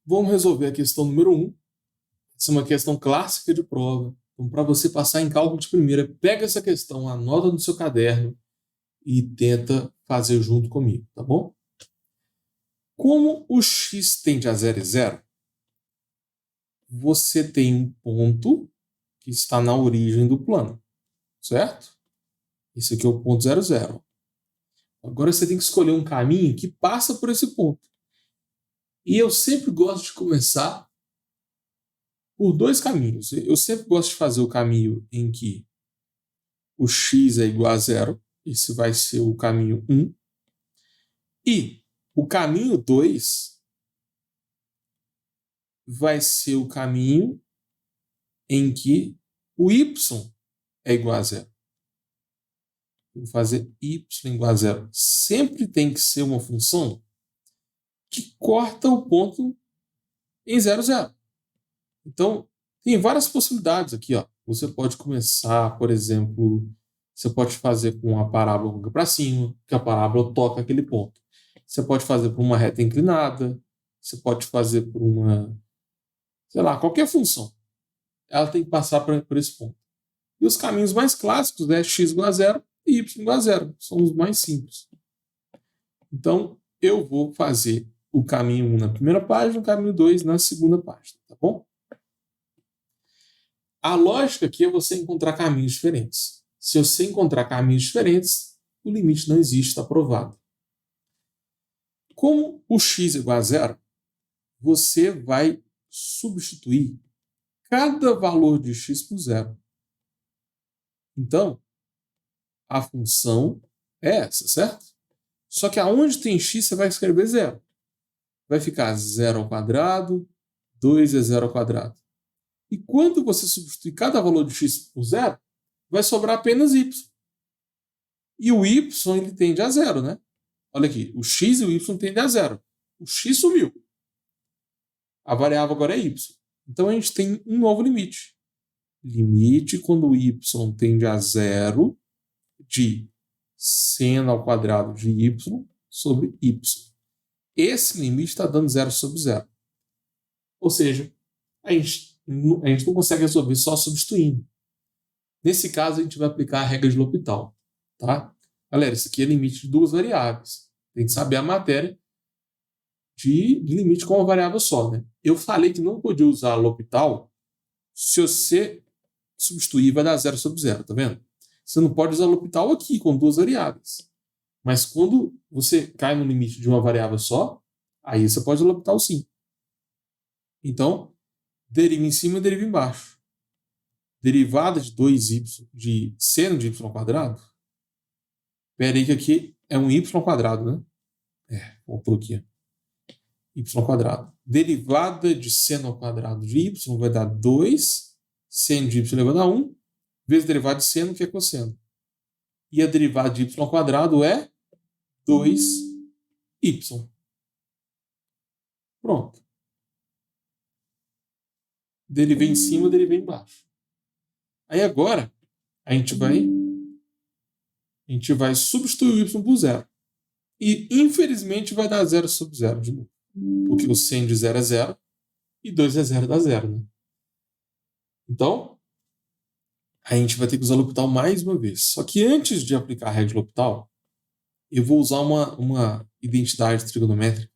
Vamos resolver a questão número 1. Essa é uma questão clássica de prova. Então, para você passar em cálculo de primeira, pega essa questão, anota no seu caderno e tenta fazer junto comigo, tá bom? Como o x tende a 0 e 0, você tem um ponto que está na origem do plano, certo? Esse aqui é o ponto 0, 0. Agora você tem que escolher um caminho que passa por esse ponto. E eu sempre gosto de começar por dois caminhos. Eu sempre gosto de fazer o caminho em que o x é igual a 0. Esse vai ser o caminho 1. E o caminho 2 vai ser o caminho em que o y é igual a 0. Vou fazer y igual a 0. Sempre tem que ser uma função que corta o ponto em 0, 0. Então, tem várias possibilidades aqui. Ó. Você pode começar, por exemplo, você pode fazer com a parábola para cima, que a parábola toca aquele ponto. Você pode fazer por uma reta inclinada, você pode fazer por uma, sei lá, qualquer função. Ela tem que passar por esse ponto. E os caminhos mais clássicos é x igual a 0 e y igual a 0. São os mais simples. Então, eu vou fazer o caminho 1 na primeira página, o caminho 2 na segunda página, tá bom? A lógica aqui é você encontrar caminhos diferentes. Se você encontrar caminhos diferentes, o limite não existe, está provado. Como o x é igual a 0, você vai substituir cada valor de x por 0. Então, a função é essa, certo? Só que aonde tem x, você vai escrever 0. Vai ficar 0 ao quadrado, 2 é 0 ao quadrado. E quando você substituir cada valor de x por 0, vai sobrar apenas y. E o y ele tende a 0, né? Olha aqui, o x e o y tendem a 0. O x sumiu. A variável agora é y. Então a gente tem um novo limite. Limite quando o y tende a 0 de seno ao quadrado de y sobre y. Esse limite está dando 0 sobre 0. Ou seja, a gente não consegue resolver só substituindo. Nesse caso, a gente vai aplicar a regra de L'Hopital. Tá? Galera, isso aqui é limite de duas variáveis. Tem que saber a matéria de limite com uma variável só. Né? Eu falei que não podia usar L'Hopital se você substituir, vai dar 0 sobre 0. Tá vendo? Você não pode usar L'Hopital aqui com duas variáveis. Mas quando você cai no limite de uma variável só, aí você pode usar L'Hopital sim. Então, deriva em cima e deriva embaixo. Derivada de 2y, de seno de y ao quadrado. Espera aí que aqui é um y ao quadrado, né? Voltou aqui. Y ao quadrado. Derivada de seno ao quadrado de y vai dar 2. Seno de y elevado a 1. Vezes derivada de seno, que é cosseno. E a derivada de y ao quadrado é 2y. Pronto. Derivei em cima, derivei embaixo. Aí agora, a gente vai substituir o y por 0. E, infelizmente, vai dar 0 sobre 0 de novo. Porque o seno de 0 é 0 e 2 é 0 dá 0. Né? Então, a gente vai ter que usar o L'Hopital mais uma vez. Só que antes de aplicar a regra de L'Hopital, eu vou usar uma identidade trigonométrica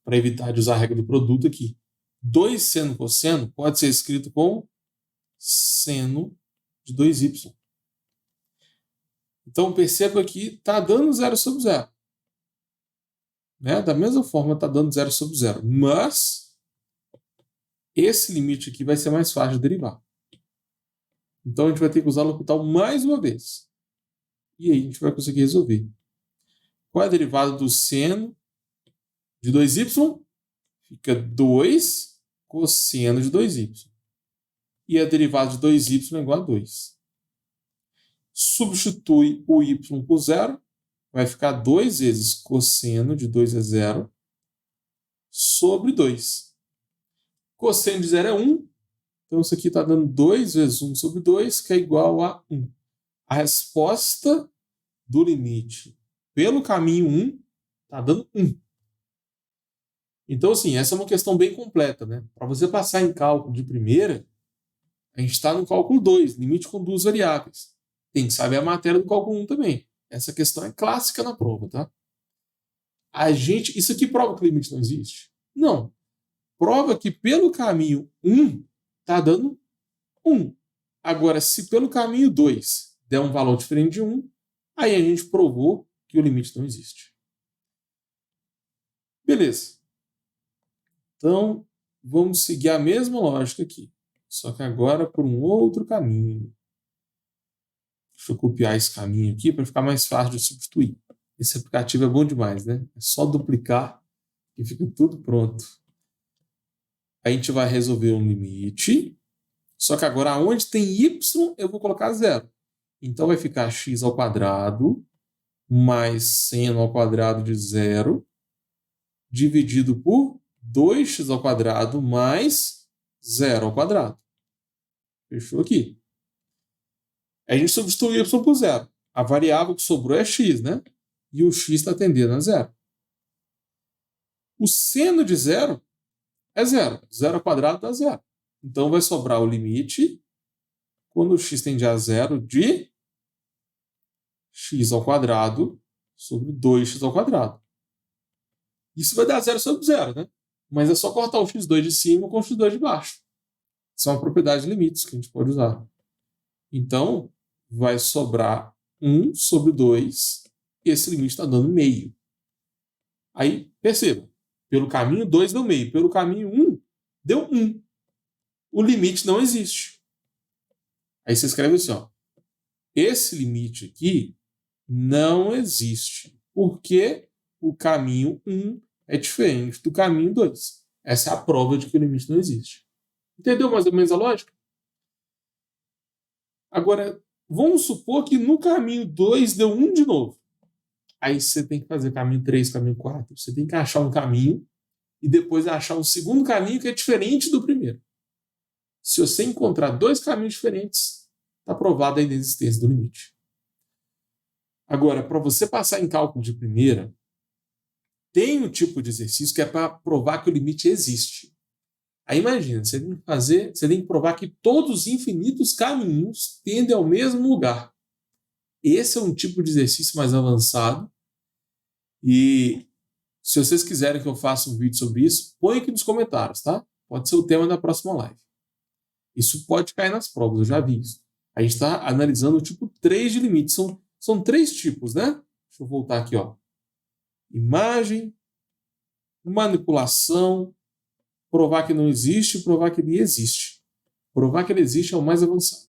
para evitar de usar a regra do produto aqui. 2 seno cosseno pode ser escrito com seno de 2y. Então, perceba que está dando 0 sobre 0. Né? Da mesma forma, está dando 0 sobre 0. Mas, esse limite aqui vai ser mais fácil de derivar. Então, a gente vai ter que usar o L'Hopital mais uma vez. E aí, a gente vai conseguir resolver. Qual é a derivada do seno de 2y? Fica 2 cosseno de 2y. E a derivada de 2y é igual a 2. Substitui o y por 0. Vai ficar 2 vezes cosseno de 2 é 0 sobre 2. Cosseno de 0 é 1. Então, isso aqui está dando 2 vezes 1 sobre 2, que é igual a 1. A resposta do limite pelo caminho 1 está dando 1. Então, assim, essa é uma questão bem completa, né? Para você passar em cálculo de primeira, a gente está no cálculo 2, limite com duas variáveis. Tem que saber a matéria do cálculo 1 também. Essa questão é clássica na prova, tá? Isso aqui prova que o limite não existe? Não. Prova que pelo caminho 1 está dando 1. Agora, se pelo caminho 2 der um valor diferente de 1, aí a gente provou que o limite não existe. Beleza. Então, vamos seguir a mesma lógica aqui, só que agora por um outro caminho. Deixa eu copiar esse caminho aqui para ficar mais fácil de substituir. Esse aplicativo é bom demais, né? É só duplicar e fica tudo pronto. A gente vai resolver um limite, só que agora onde tem y eu vou colocar zero. Então vai ficar x ao quadrado mais seno ao quadrado de zero dividido por 2x ao quadrado mais zero ao quadrado. Fechou aqui. A gente substitui y por zero. A variável que sobrou é x, né? E o x está tendendo a zero. O seno de zero é zero. Zero ao quadrado dá zero. Então vai sobrar o limite, quando o x tende a zero, de x ao quadrado sobre 2x ao quadrado. Isso vai dar zero sobre zero, né? Mas é só cortar o x2 de cima com o x2 de baixo. Isso é uma propriedade de limites que a gente pode usar. Então, vai sobrar 1 sobre 2. E esse limite está dando meio. Aí, perceba. Pelo caminho 2 deu meio. Pelo caminho 1, deu 1. O limite não existe. Aí você escreve assim, ó. Esse limite aqui não existe. Porque o caminho 1 é diferente do caminho 2. Essa é a prova de que o limite não existe. Entendeu mais ou menos a lógica? Agora, vamos supor que no caminho 2 deu 1 de novo. Aí você tem que fazer caminho 3, caminho 4. Você tem que achar um caminho e depois achar um segundo caminho que é diferente do primeiro. Se você encontrar dois caminhos diferentes, está provada a inexistência do limite. Agora, para você passar em cálculo de primeira, tem um tipo de exercício que é para provar que o limite existe. Aí imagina, você tem que provar que todos os infinitos caminhos tendem ao mesmo lugar. Esse é um tipo de exercício mais avançado. E se vocês quiserem que eu faça um vídeo sobre isso, põe aqui nos comentários, tá? Pode ser o tema da próxima live. Isso pode cair nas provas, eu já vi isso. A gente está analisando o tipo 3 de limite. São 3 tipos, né? Deixa eu voltar aqui, ó. Imagem, manipulação, provar que não existe e provar que ele existe. Provar que ele existe é o mais avançado.